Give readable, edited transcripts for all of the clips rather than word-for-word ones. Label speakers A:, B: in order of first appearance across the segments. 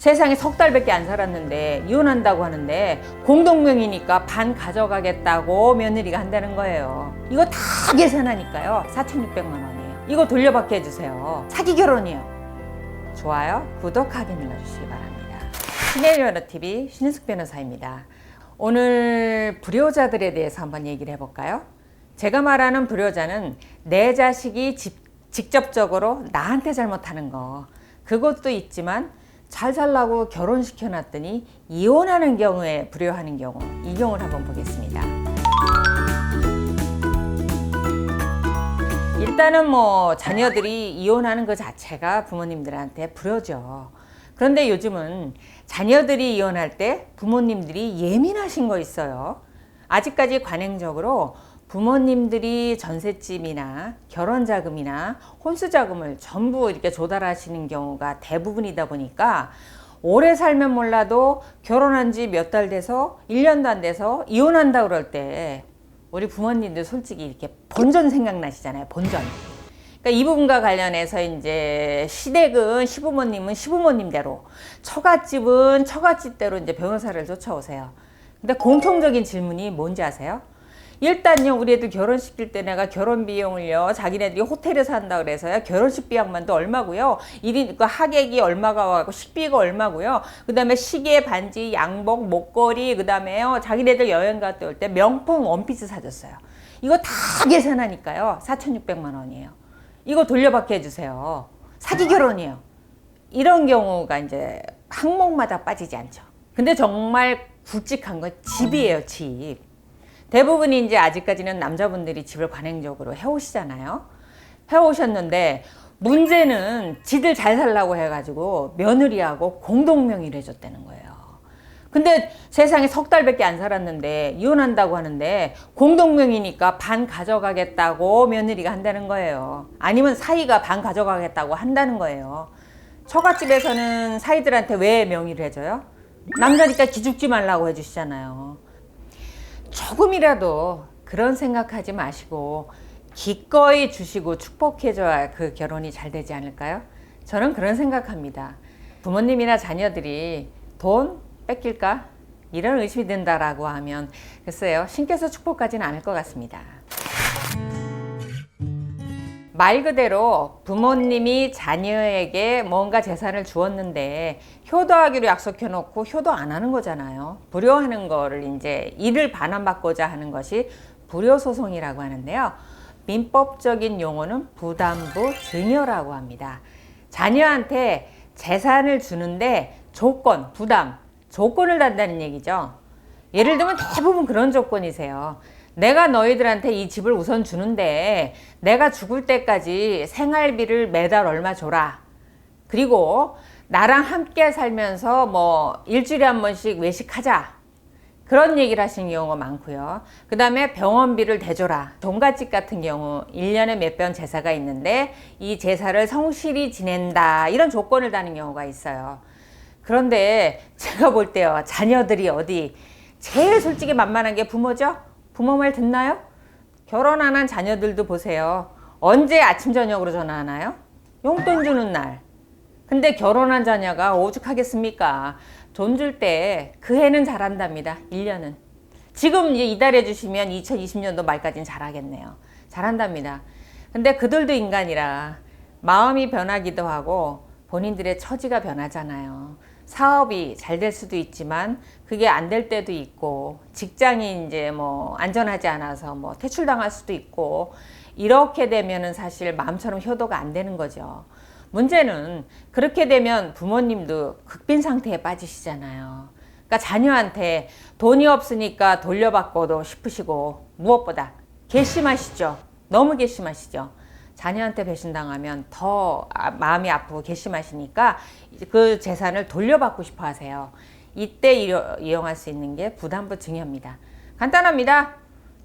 A: 세상에 석 달밖에 안 살았는데 이혼한다고 하는데 공동명의니까 반 가져가겠다고 며느리가 한다는 거예요. 이거 다 계산하니까요 4,600만 원이에요. 이거 돌려받게 해주세요. 사기 결혼이요. 좋아요, 구독하기 눌러주시기 바랍니다. 신혜연어TV 신인숙 변호사입니다. 오늘 불효자들에 대해서 한번 얘기를 해볼까요? 제가 말하는 불효자는 내 자식이 직접적으로 나한테 잘못하는 거, 그것도 있지만 잘 살라고 결혼시켜 놨더니 이혼하는 경우에 불효하는 경우, 이 경우를 한번 보겠습니다. 일단은 자녀들이 이혼하는 그 자체가 부모님들한테 불효죠. 그런데 요즘은 자녀들이 이혼할 때 부모님들이 예민하신 거 있어요. 아직까지 관행적으로 부모님들이 전셋집이나 결혼자금이나 혼수자금을 전부 이렇게 조달하시는 경우가 대부분이다 보니까 오래 살면 몰라도 결혼한 지 몇 달 돼서 1년도 안 돼서 이혼한다 그럴 때 우리 부모님들 솔직히 이렇게 본전 생각나시잖아요. 본전. 그러니까 이 부분과 관련해서 이제 시댁은 시부모님은 시부모님대로, 처갓집은 처갓집대로 이제 변호사를 쫓아오세요. 근데 공통적인 질문이 뭔지 아세요? 일단요, 우리 애들 결혼시킬 때 내가 결혼 비용을요, 자기네들이 호텔에 산다 그래서요, 결혼식 비용만도 얼마고요, 1인 그 하객이 얼마가 와고 식비가 얼마고요, 그 다음에 시계, 반지, 양복, 목걸이, 그 다음에요, 자기네들 여행 갔다 올 때 명품 원피스 사줬어요. 이거 다 계산하니까요 4,600만 원이에요. 이거 돌려받게 해주세요. 사기 결혼이에요. 이런 경우가 이제 항목마다 빠지지 않죠. 근데 정말 굵직한 건 집이에요, 집. 대부분이 이제 아직까지는 남자분들이 집을 관행적으로 해오시잖아요. 해오셨는데 문제는 지들 잘 살라고 해가지고 며느리하고 공동명의를 해줬다는 거예요. 근데 세상에 석 달밖에 안 살았는데 이혼한다고 하는데 공동명의니까 반 가져가겠다고 며느리가 한다는 거예요. 아니면 사위가 반 가져가겠다고 한다는 거예요. 처갓집에서는 사위들한테 왜 명의를 해줘요? 남자니까 기죽지 말라고 해주시잖아요. 조금이라도 그런 생각하지 마시고 기꺼이 주시고 축복해줘야 그 결혼이 잘 되지 않을까요? 저는 그런 생각합니다. 부모님이나 자녀들이 돈 뺏길까? 이런 의심이 든다라고 하면 글쎄요, 신께서 축복하지는 않을 것 같습니다. 말 그대로 부모님이 자녀에게 뭔가 재산을 주었는데 효도하기로 약속해 놓고 효도 안 하는 거잖아요. 불효하는 거를 이제 이를 반환받고자 하는 것이 불효소송이라고 하는데요. 민법적인 용어는 부담부 증여라고 합니다. 자녀한테 재산을 주는데 조건, 부담, 조건을 단다는 얘기죠. 예를 들면 대부분 그런 조건이세요. 내가 너희들한테 이 집을 우선 주는데 내가 죽을 때까지 생활비를 매달 얼마 줘라. 그리고 나랑 함께 살면서 일주일에 한 번씩 외식하자. 그런 얘기를 하시는 경우가 많고요. 그 다음에 병원비를 대줘라. 종갓집 같은 경우 1년에 몇 번 제사가 있는데 이 제사를 성실히 지낸다. 이런 조건을 다는 경우가 있어요. 그런데 제가 볼 때요, 자녀들이 어디 제일 솔직히 만만한 게 부모죠? 부모 말 듣나요? 결혼 안 한 자녀들도 보세요. 언제 아침 저녁으로 전화하나요? 용돈 주는 날. 근데 결혼한 자녀가 오죽하겠습니까? 돈 줄 때 그 해는 잘한답니다. 1년은. 지금 이제 이달해 주시면 2020년도 말까지는 잘하겠네요. 잘한답니다. 근데 그들도 인간이라 마음이 변하기도 하고 본인들의 처지가 변하잖아요. 사업이 잘 될 수도 있지만 그게 안 될 때도 있고, 직장이 이제 안전하지 않아서 퇴출당할 수도 있고, 이렇게 되면은 사실 마음처럼 효도가 안 되는 거죠. 문제는 그렇게 되면 부모님도 극빈 상태에 빠지시잖아요. 그러니까 자녀한테 돈이 없으니까 돌려받고도 싶으시고, 무엇보다 괘씸하시죠. 너무 괘씸하시죠. 자녀한테 배신당하면 더 마음이 아프고 괘씸하시니까 그 재산을 돌려받고 싶어 하세요. 이때 이용할 수 있는 게 부담부 증여입니다. 간단합니다.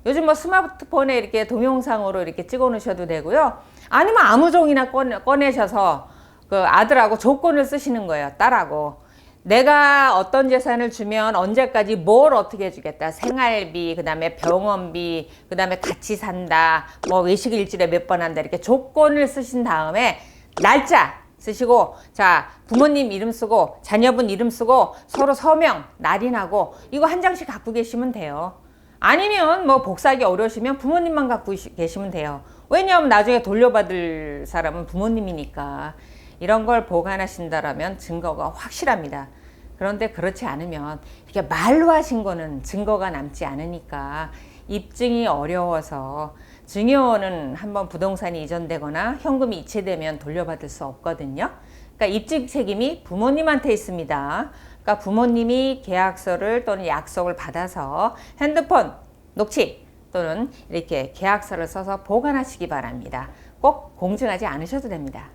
A: 요즘 스마트폰에 이렇게 동영상으로 이렇게 찍어 놓으셔도 되고요. 아니면 아무 종이나 꺼내셔서 그 아들하고 조건을 쓰시는 거예요. 딸하고. 내가 어떤 재산을 주면 언제까지 뭘 어떻게 해주겠다. 생활비, 그 다음에 병원비, 그 다음에 같이 산다, 외식 일주일에 몇 번 한다. 이렇게 조건을 쓰신 다음에 날짜, 쓰시고, 자, 부모님 이름 쓰고 자녀분 이름 쓰고 서로 서명 날인하고 이거 한 장씩 갖고 계시면 돼요. 아니면 뭐 복사하기 어려우시면 부모님만 갖고 계시면 돼요. 왜냐하면 나중에 돌려받을 사람은 부모님이니까. 이런 걸 보관하신다라면 증거가 확실합니다. 그런데 그렇지 않으면 이렇게 말로 하신 거는 증거가 남지 않으니까 입증이 어려워서 증여는 한번 부동산이 이전되거나 현금이 이체되면 돌려받을 수 없거든요. 그러니까 입증 책임이 부모님한테 있습니다. 그러니까 부모님이 계약서를 또는 약속을 받아서 핸드폰, 녹취 또는 이렇게 계약서를 써서 보관하시기 바랍니다. 꼭 공증하지 않으셔도 됩니다.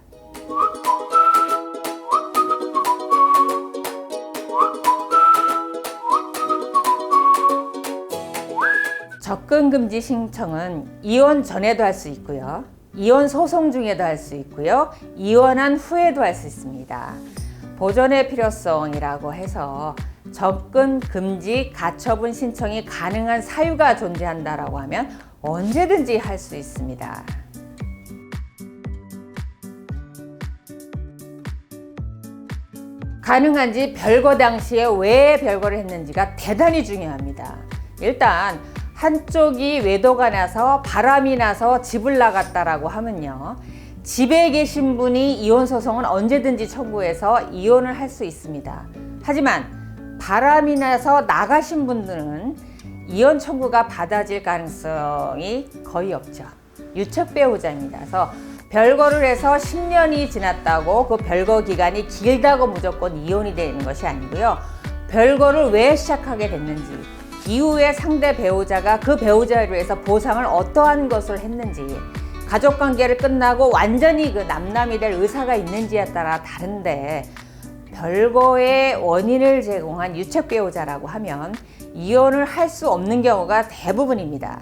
A: 접근금지 신청은 이혼 전에도 할 수 있고요. 이혼 소송 중에도 할 수 있고요. 이혼한 후에도 할 수 있습니다. 보존의 필요성이라고 해서 접근금지 가처분 신청이 가능한 사유가 존재한다라고 하면 언제든지 할 수 있습니다. 가능한지 별거 당시에 왜 별거를 했는지가 대단히 중요합니다. 일단 한쪽이 외도가 나서 바람이 나서 집을 나갔다라고 하면요. 집에 계신 분이 이혼 소송은 언제든지 청구해서 이혼을 할 수 있습니다. 하지만 바람이 나서 나가신 분들은 이혼 청구가 받아질 가능성이 거의 없죠. 유책 배우자입니다. 그래서 별거를 해서 10년이 지났다고 그 별거 기간이 길다고 무조건 이혼이 되는 것이 아니고요. 별거를 왜 시작하게 됐는지, 이후에 상대 배우자가 그 배우자로 해서 보상을 어떠한 것을 했는지, 가족관계를 끝나고 완전히 그 남남이 될 의사가 있는지에 따라 다른데, 별거의 원인을 제공한 유책 배우자라고 하면 이혼을 할 수 없는 경우가 대부분입니다.